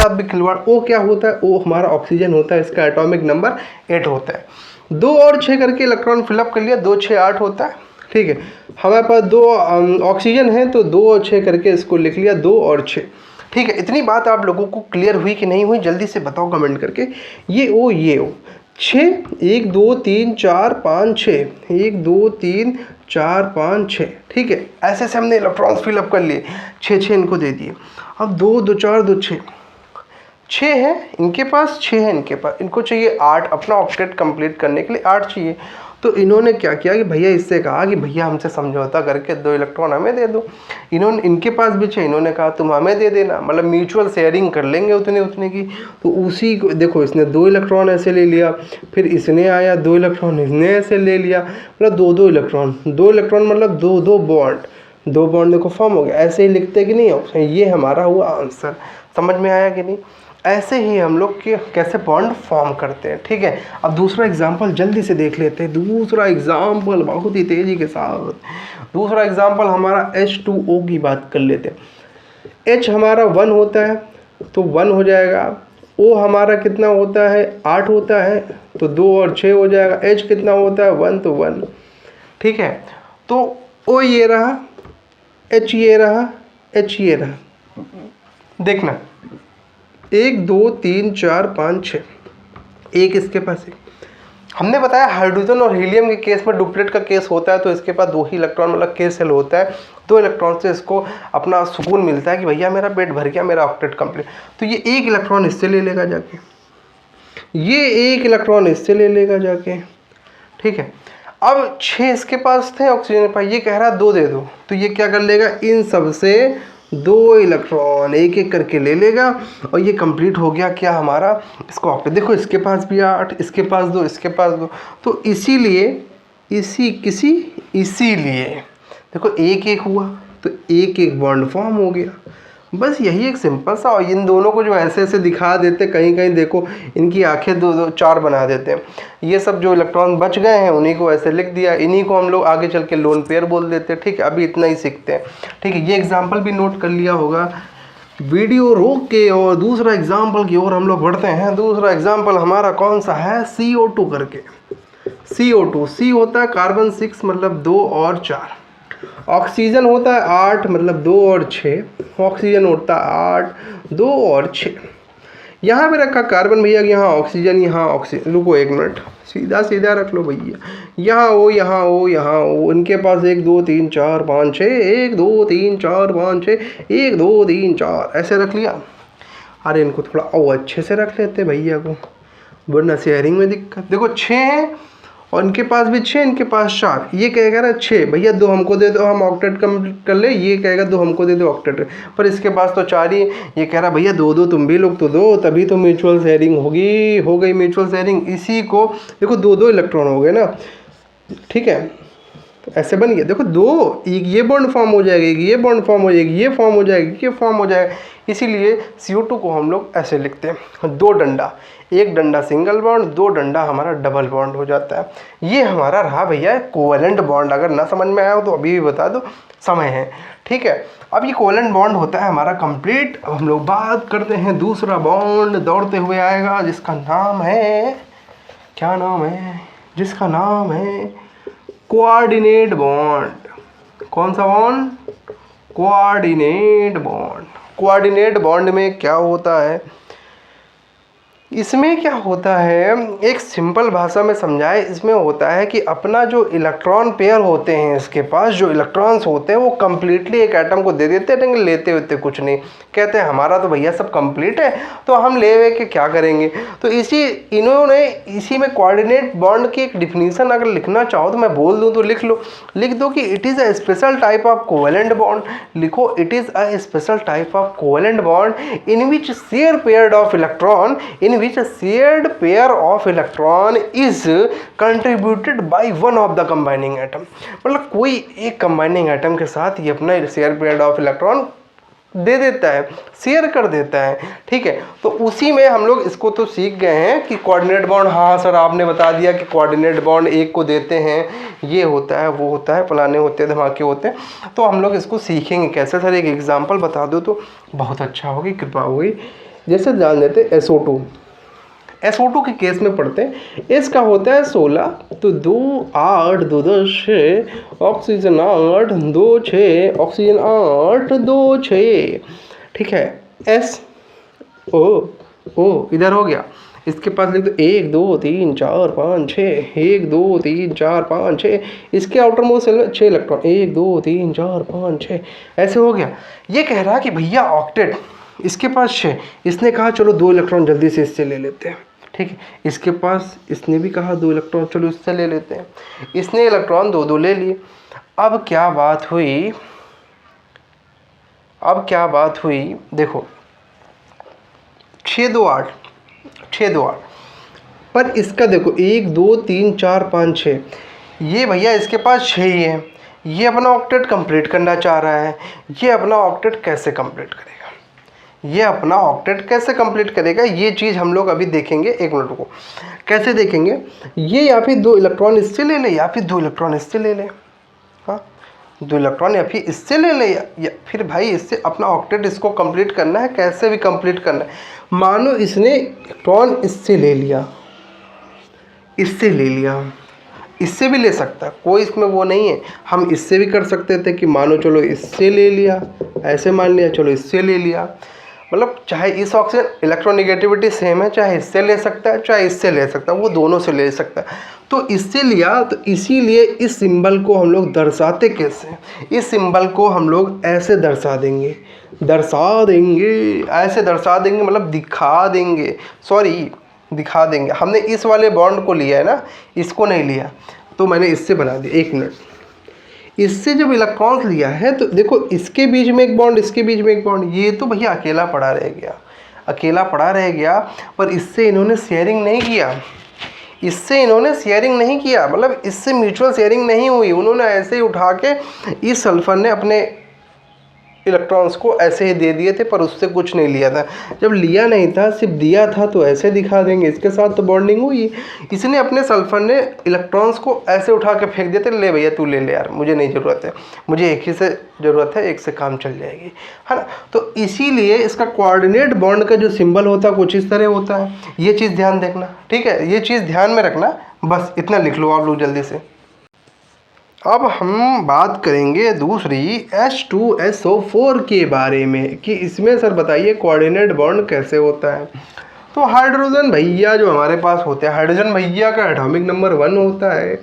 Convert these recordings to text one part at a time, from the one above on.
साथ भी खिलवाड़। O क्या होता है? O हमारा ऑक्सीजन होता है, इसका एटॉमिक नंबर 8 होता है। 2 और 6 करके इलेक्ट्रॉन फिलअप कर लिया, 2 6 8 होता है। ठीक है, हमारे पास 2 ऑक्सीजन है तो 2 और 6 करके इसको लिख लिया, 2 और 6। ठीक है, इतनी बात आप लोगों को क्लियर हुई कि नहीं हुई? जल्दी से बताओ कमेंट करके। ये O, ये O, 6, 1 2 3 4 5 6, 1 2 3 4 5 6। ठीक है, ऐसे से हमने इलेक्ट्रॉन्स फिलअप कर लिए, 6 6 इनको दे दिए। अब 2 2 4 2 6, 6 है इनके पास, 6 है इनके पास, इनको चाहिए 8, अपना ऑक्टेट कंप्लीट करने के लिए 8 चाहिए। तो इन्होंने क्या किया कि भैया इससे कहा कि भैया हमसे समझौता करके 2 इलेक्ट्रॉन हमें दे दो। इन्होंने, इनके पास भी चाहिए, इन्होंने कहा तुम हमें दे देना, मतलब म्यूचुअल शेयरिंग कर लेंगे उतने उतने की। तो उसी को देखो, इसने 2 इलेक्ट्रॉन ऐसे ले लिया, फिर इसने आया 2 इलेक्ट्रॉन इसने ऐसे ले लिया, मतलब 2 इलेक्ट्रॉन, 2 इलेक्ट्रॉन मतलब 2 बॉन्ड, 2 बॉन्ड देखो फॉर्म हो गया। ऐसे ही लिखते कि नहीं ऑप्शन, ये हमारा हुआ आंसर। समझ में आया कि नहीं? ऐसे ही हम लोग के कैसे बॉन्ड फॉर्म करते हैं। ठीक है, अब दूसरा एग्जाम्पल जल्दी से देख लेते हैं। दूसरा एग्जाम्पल बहुत ही तेज़ी के साथ, दूसरा एग्जाम्पल हमारा H2O की बात कर लेते हैं। H हमारा 1 होता है तो 1 हो जाएगा। O हमारा कितना होता है? 8 होता है, तो 2 और 6 हो जाएगा। H कितना होता है? 1, तो 1। ठीक है, तो O ये रहा, H ये रहा, H ये रहा। देखना, 1 2 3 4 5 6, एक इसके पास है। हमने बताया हाइड्रोजन और हीलियम के केस में डुप्लेट का केस होता है, तो इसके पास 2 ही इलेक्ट्रॉन मतलब K सेल होता है। 2 इलेक्ट्रॉन से इसको अपना सुकून मिलता है कि भैया मेरा पेट भर गया, मेरा ऑक्टेट कंप्लीट। तो ये 1 इलेक्ट्रॉन इससे ले लेगा जाके, ये 1 इलेक्ट्रॉन इससे ले लेगा जाके। ठीक है, अब 6 इसके पास थे ऑक्सीजन के पास, ये कह रहा 2 दे दो, तो ये क्या कर लेगा? इन सब से 2 इलेक्ट्रॉन एक एक करके ले लेगा, और ये कंप्लीट हो गया क्या हमारा? इसको ऑक्टेट। देखो इसके पास भी 8, इसके पास 2, इसके पास 2, तो इसीलिए इसीलिए देखो 1 1 हुआ, तो 1 1 बॉन्ड फॉर्म हो गया। बस यही एक सिंपल सा। और इन दोनों को जो ऐसे ऐसे दिखा देते, कहीं कहीं देखो इनकी आंखें 2 2 4 बना देते हैं। ये सब जो इलेक्ट्रॉन बच गए हैं उन्हीं को ऐसे लिख दिया, इन्हीं को हम लोग आगे चल के लोन पेयर बोल देते हैं। ठीक है, अभी इतना ही सीखते हैं। ठीक है, ये एग्जाम्पल भी नोट कर लिया होगा। वीडियो रोक के और दूसरा एग्जाम्पल की ओर हम लोग बढ़ते हैं। दूसरा एग्जाम्पल हमारा कौन सा है? CO2 करके। CO2, C होता है कार्बन 6 मतलब 2 और 4, ऑक्सीजन होता है 8 मतलब 2 और 6, ऑक्सीजन होता है 8, 2 और 6। यहाँ पे रखा कार्बन भैया, यहाँ ऑक्सीजन, यहाँ ऑक्सीजन। रुको 1 मिनट, सीधा सीधा रख लो भैया। यहाँ O, यहाँ O, यहाँ O, इनके पास 1 2 3 4 5 6, 1 2 3 4 5 6, 1 2 3 4, ऐसे रख लिया। अरे इनको थोड़ा और अच्छे से रख लेते भैया को, वरना शेयरिंग में दिक्कत। देखो 6 है और इनके पास भी 6, इनके पास 4। ये कहेगा ना 6 भैया 2 हमको दे दो, हम ऑक्टेट कंप्लीट कर ले। ये कहेगा 2 हमको दे दो ऑक्टेट, पर इसके पास तो 4 ही। ये कह रहा भैया 2 2 तुम भी लोग तो दो, तभी तो म्यूचुअल शेयरिंग होगी। हो गई म्यूचुअल शेयरिंग। इसी को देखो 2 2 इलेक्ट्रॉन हो गए ना। ठीक है, तो ऐसे बन गया। देखो 2, एक ये बॉन्ड फॉर्म हो जाएगा, एक ये बॉन्ड फॉर्म हो जाएगी, ये फॉर्म हो जाएगी, ये फॉर्म हो जाएगा। इसीलिए CO2 को हम लोग ऐसे लिखते हैं, 2 डंडा, 1 डंडा सिंगल बॉन्ड, 2 डंडा हमारा डबल बॉन्ड हो जाता है। ये हमारा रहा भैया कोवेलेंट बॉन्ड। अगर ना समझ में आया हो तो अभी भी बता दो, समय है। ठीक है, अब ये कोवेलेंट बॉन्ड होता है हमारा कंप्लीट। अब हम लोग बात करते हैं दूसरा बॉन्ड दौड़ते हुए आएगा, जिसका नाम है, क्या नाम है? जिसका नाम है कोऑर्डिनेट बॉन्ड। कौन सा bond? Coordinate bond. Coordinate bond में क्या होता है? इसमें क्या होता है, एक सिंपल भाषा में समझाए, इसमें होता है कि अपना जो इलेक्ट्रॉन पेयर होते हैं, इसके पास जो इलेक्ट्रॉन्स होते हैं वो कम्प्लीटली एक एटम को दे देते हैं, लेकिन लेते होते कुछ नहीं। कहते हैं हमारा तो भैया सब कंप्लीट है, तो हम ले वे के क्या करेंगे। तो इन्होंने इसी में कोऑर्डिनेट बॉन्ड की एक डिफिनीशन अगर लिखना चाहो तो मैं बोल दूँ तो लिख लो, लिख दो कि it is a special type of covalent bond. लिखो it is a special type of covalent bond in which share pair of electron which a shared pair of electron is contributed by one of the combining atom। मतलब कोई एक combining atom के साथ ये अपना share pair of electron दे देता है, share कर देता है। ठीक है, तो उसी में हम लोग इसको तो सीख गए हैं कि कोऑर्डिनेट बॉन्ड। हाँ सर आपने बता दिया कि कोऑर्डिनेट बॉन्ड एक को देते हैं, ये होता है, वो होता है, फलाने होते हैं, धमाके होते हैं। तो हम लोग इसको सीखेंगे कैसे। सर एक एग्जांपल बता दो तो बहुत अच्छा होगी, कृपा होगी। जैसे जान देते SO2। SO2 के केस में पढ़ते हैं, इसका होता है 16, तो 2 8 2 10 6, ऑक्सीजन 8 2 6, ऑक्सीजन 8 2 6, ठीक है। SO इधर हो गया, इसके पास लिख दो 1 2 3 4 5 6, 1 2 3 4 5 6, इसके आउटर मोस्ट सेल में 6 इलेक्ट्रॉन, 1 2 3 4 5 6, ऐसे हो गया। ये कह रहा है कि भैया ऑक्टेट इसके पास 6, इसने कहा चलो 2 इलेक्ट्रॉन जल्दी से इससे ले लेते हैं, ठीक है। इसके पास इसने भी कहा 2 इलेक्ट्रॉन चलो इससे ले लेते हैं, इसने इलेक्ट्रॉन 2 ले लिए। अब क्या बात हुई, देखो 6 2 8, 6 2 8, पर इसका देखो 1 2 3 4 5 6, ये भैया इसके पास 6 ही है। ये अपना ऑक्टेट कंप्लीट करना चाह रहा है। ये अपना ऑक्टेट कैसे कंप्लीट करेगा, ये चीज़ हम लोग अभी देखेंगे। एक मिनट को कैसे देखेंगे, ये या फिर 2 इलेक्ट्रॉन इससे ले ले या फिर 2 इलेक्ट्रॉन इससे ले ले, हाँ 2 इलेक्ट्रॉन या फिर इससे ले ले या फिर भाई इससे अपना ऑक्टेट इसको कंप्लीट करना है, कैसे भी कंप्लीट करना है। मानो इसने इलेक्ट्रॉन इससे ले लिया, इससे भी ले सकता है, कोई इसमें वो नहीं है। हम इससे भी कर सकते थे कि मानो चलो इससे ले लिया, ऐसे मान लिया चलो इससे ले लिया, मतलब चाहे इस ऑक्सीजन इलेक्ट्रोनेगेटिविटी सेम है, चाहे इससे ले सकता है चाहे इससे ले सकता है, वो दोनों से ले सकता है। तो इससे लिया, तो इसीलिए इस सिंबल को हम लोग दर्शाते कैसे, इस सिंबल को हम लोग ऐसे दर्शा देंगे, ऐसे दर्शा देंगे, मतलब दिखा देंगे। हमने इस वाले बॉन्ड को लिया है ना, इसको नहीं लिया, तो मैंने इससे बना दिया। एक मिनट, इससे जब इलेक्ट्रॉन्स लिया है तो देखो इसके बीच में एक बॉन्ड, इसके बीच में एक बॉन्ड, ये तो भैया अकेला पड़ा रह गया, पर इससे इन्होंने शेयरिंग नहीं किया, मतलब इससे म्यूचुअल शेयरिंग नहीं हुई। उन्होंने ऐसे ही उठा के इस सल्फर ने अपने इलेक्ट्रॉन्स को ऐसे ही दे दिए थे, पर उससे कुछ नहीं लिया था। जब लिया नहीं था, सिर्फ दिया था, तो ऐसे दिखा देंगे, इसके साथ तो बॉन्डिंग हुई। इसने अपने सल्फर ने इलेक्ट्रॉन्स को ऐसे उठा के फेंक दिए थे, ले भैया तू ले ले यार, मुझे नहीं ज़रूरत है, मुझे एक ही से ज़रूरत है, एक से काम चल जाएगी, है ना। तो इसीलिए इसका कोऑर्डिनेट बॉन्ड का जो सिंबल होता है कुछ इस तरह होता है। ये चीज़ ध्यान देखना, ठीक है, ये चीज़ ध्यान में रखना, बस इतना लिख लो आप लोग जल्दी से। अब हम बात करेंगे दूसरी H2SO4 के बारे में कि इसमें सर बताइए कोऑर्डिनेट बॉन्ड कैसे होता है। तो हाइड्रोजन भैया जो हमारे पास होते हैं, हाइड्रोजन भैया का एटॉमिक नंबर 1 होता है,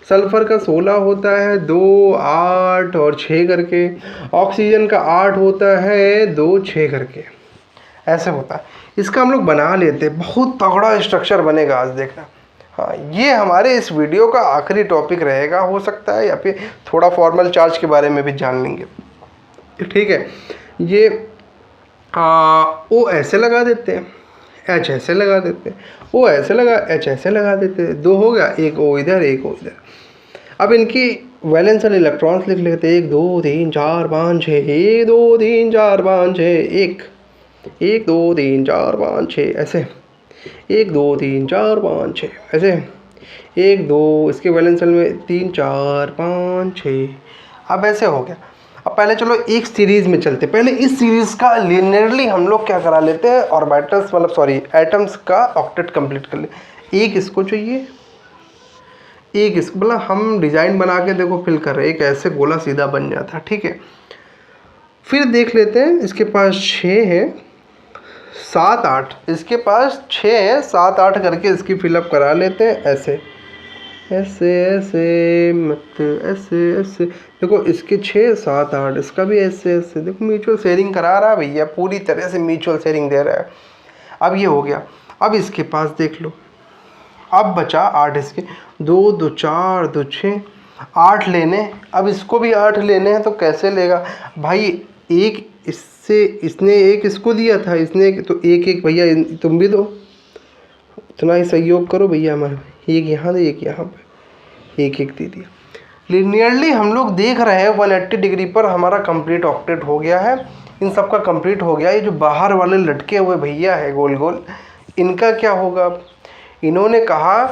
सल्फर का 16 होता है, 2 8 और 6 करके, ऑक्सीजन का 8 होता है, 2 6 करके, ऐसे होता है। इसका हम लोग बना लेते हैं, बहुत तगड़ा स्ट्रक्चर बनेगा आज देखना। हाँ, ये हमारे इस वीडियो का आखिरी टॉपिक रहेगा, हो सकता है, या फिर थोड़ा फॉर्मल चार्ज के बारे में भी जान लेंगे, ठीक है। ये O ऐसे लगा देते हैं, H ऐसे लगा देते हैं, O ऐसे लगा, H ऐसे लगा देते हैं, 2 हो गया, एक O इधर एक O इधर। अब इनकी वैलेंस वाले इलेक्ट्रॉन्स लिख लेते हैं, 1 2 3 4 5 6, 1 2 3 4 5 6, 1 2 3 4 5 6, ऐसे 1 2 3 4 5 6, ऐसे 1 2, इसके वैलेंस सेल में 3 4 5 6। अब ऐसे हो गया। अब पहले चलो एक सीरीज़ में चलते, पहले इस सीरीज़ का लिनियरली हम लोग क्या करा लेते हैं, ऑर्बिटल्स मतलब सॉरी एटम्स का ऑक्टेट कंप्लीट कर ले। एक इसको चाहिए, एक इसको, मतलब हम डिज़ाइन बना के देखो फिल कर रहे हैं, एक ऐसे गोला सीधा बन जाता है, ठीक है। फिर देख लेते हैं, इसके पास 6 है, 7 8, इसके पास 6 है, 7 8 करके इसकी फिलअप करा लेते हैं, ऐसे ऐसे ऐसे मत ऐसे ऐसे, देखो इसके 6 7 8, इसका भी ऐसे ऐसे, देखो म्यूचुअल शेयरिंग करा रहा है भैया, पूरी तरह से म्यूचुअल शेयरिंग दे रहा है। अब ये हो गया। अब इसके पास देख लो, अब बचा 8, इसके 2 2 4 2 6, 8 लेने। अब इसको भी 8 लेने हैं, तो कैसे लेगा भाई, एक इससे इसने एक इसको दिया था, इसने तो एक एक भैया तुम भी दो, इतना ही सहयोग करो भैया हमारे, एक यहाँ दे एक यहाँ पे, एक एक दे दिया। लिनियरली हम लोग देख रहे हैं 180 डिग्री पर हमारा कंप्लीट ऑक्टेट हो गया है, इन सब का कंप्लीट हो गया। ये जो बाहर वाले लटके हुए भैया है गोल गोल, इनका क्या होगा। इन्होंने कहा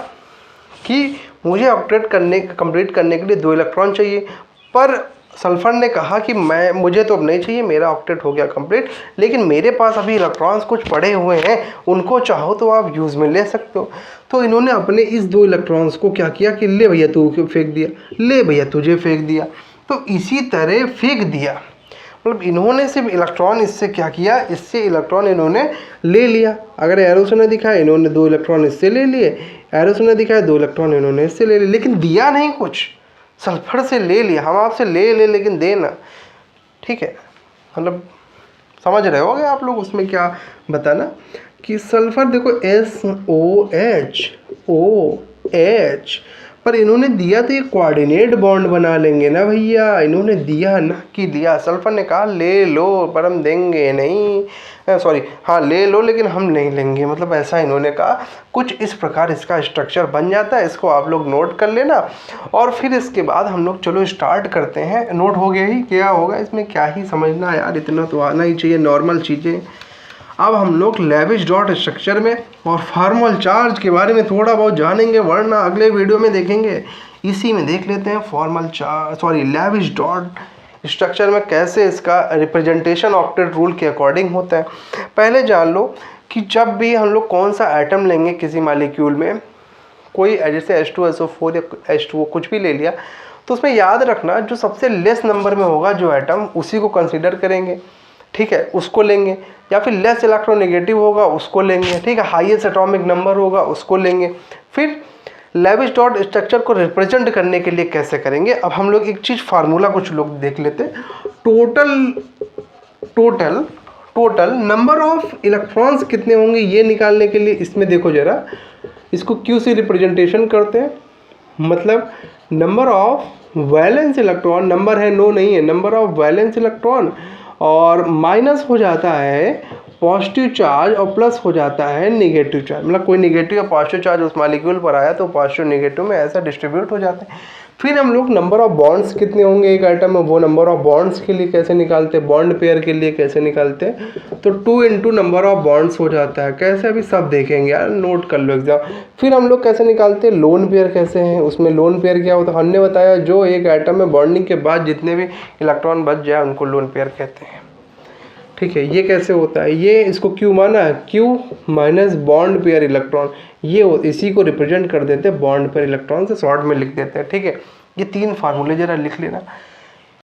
कि मुझे ऑक्टेट कंप्लीट करने के लिए 2 इलेक्ट्रॉन चाहिए, पर सल्फर ने कहा कि मुझे तो अब नहीं चाहिए, मेरा ऑक्टेट हो गया कंप्लीट, लेकिन मेरे पास अभी इलेक्ट्रॉन्स कुछ पड़े हुए हैं, उनको चाहो तो आप यूज़ में ले सकते हो। तो इन्होंने अपने इस 2 इलेक्ट्रॉन्स को क्या किया कि ले भैया तू फेंक दिया, ले भैया तुझे फेंक दिया। तो इसी तरह फेंक दिया, मतलब इन्होंने सिर्फ इलेक्ट्रॉन इससे क्या किया, इससे इलेक्ट्रॉन इन्होंने ले लिया। अगर एरो से ने दिखाया, इन्होंने 2 इलेक्ट्रॉन इससे ले लिए, एरो से ने दिखाया 2 इलेक्ट्रॉन इन्होंने इससे ले लिए, लेकिन दिया नहीं कुछ, सल्फर से ले लिया। हम आपसे ले लेकिन देना, ठीक है, मतलब समझ रहे होगे आप लोग उसमें क्या बताना कि सल्फर देखो SOH पर इन्होंने दिया तो ये कोऑर्डिनेट बॉन्ड बना लेंगे ना भैया, इन्होंने दिया ना कि दिया। सल्फर ने कहा ले लो पर हम देंगे नहीं, सॉरी हाँ ले लो लेकिन हम नहीं लेंगे, मतलब ऐसा इन्होंने कहा। कुछ इस प्रकार इसका स्ट्रक्चर बन जाता है, इसको आप लोग नोट कर लेना। और फिर इसके बाद हम लोग चलो स्टार्ट करते हैं। नोट हो गया ही, क्या होगा इसमें क्या ही समझना यार, इतना तो आना ही चाहिए नॉर्मल चीज़ें। अब हम लोग लेविश डॉट स्ट्रक्चर में और फॉर्मल चार्ज के बारे में थोड़ा बहुत जानेंगे, वरना अगले वीडियो में देखेंगे। इसी में देख लेते हैं formal charge sorry lavish dot structure में कैसे इसका रिप्रेजेंटेशन ऑक्टेट रूल के अकॉर्डिंग होता है। पहले जान लो कि जब भी हम लोग कौन सा एटम लेंगे किसी मॉलिक्यूल में, कोई जैसे H2SO4 या H2O कुछ भी ले लिया, तो उसमें याद रखना जो सबसे लेस नंबर में होगा जो एटम, उसी को कंसीडर करेंगे, ठीक है, उसको लेंगे। या फिर लेस इलेक्ट्रोनेगेटिव होगा उसको लेंगे, ठीक है, हाईएस्ट एटॉमिक नंबर होगा उसको लेंगे। फिर लेविश डॉट स्ट्रक्चर को रिप्रेजेंट करने के लिए कैसे करेंगे, अब हम लोग एक चीज़ फार्मूला कुछ लोग देख लेते हैं। टोटल नंबर ऑफ इलेक्ट्रॉन्स कितने होंगे ये निकालने के लिए इसमें देखो जरा, इसको क्यू से रिप्रेजेंटेशन करते हैं, मतलब number of valence electron, number है नो नहीं है, नंबर ऑफ वैलेंस इलेक्ट्रॉन, और माइनस हो जाता है पॉजिटिव चार्ज और प्लस हो जाता है नेगेटिव चार्ज, मतलब कोई नेगेटिव या पॉजिटिव चार्ज उस मॉलिक्यूल पर आया तो पॉजिटिव नेगेटिव में ऐसा डिस्ट्रीब्यूट हो जाते हैं। फिर हम लोग नंबर ऑफ बॉन्ड्स कितने होंगे एक आइटम में, वो नंबर ऑफ बॉन्ड्स के लिए कैसे निकालते हैं, बॉन्ड पेयर के लिए कैसे निकालते हैं, तो 2 इंटू नंबर ऑफ बॉन्ड्स हो जाता है। कैसे अभी सब देखेंगे यार, नोट कर लो एग्जाम। फिर हम लोग कैसे निकालते हैं लोन पेयर, कैसे हैं उसमें लोन पेयर क्या होता है, हमने बताया जो एक आइटम में बॉन्डिंग के बाद जितने भी इलेक्ट्रॉन बच जाए उनको लोन पेयर कहते हैं, ठीक है। ये कैसे होता है, ये इसको क्यू माना है, Q minus bond pair electron, ये इसी को रिप्रेजेंट कर देते हैं बॉन्ड पेयर इलेक्ट्रॉन से, शॉर्ट में लिख देते हैं, ठीक है। ये 3 फार्मूले जरा लिख लेना।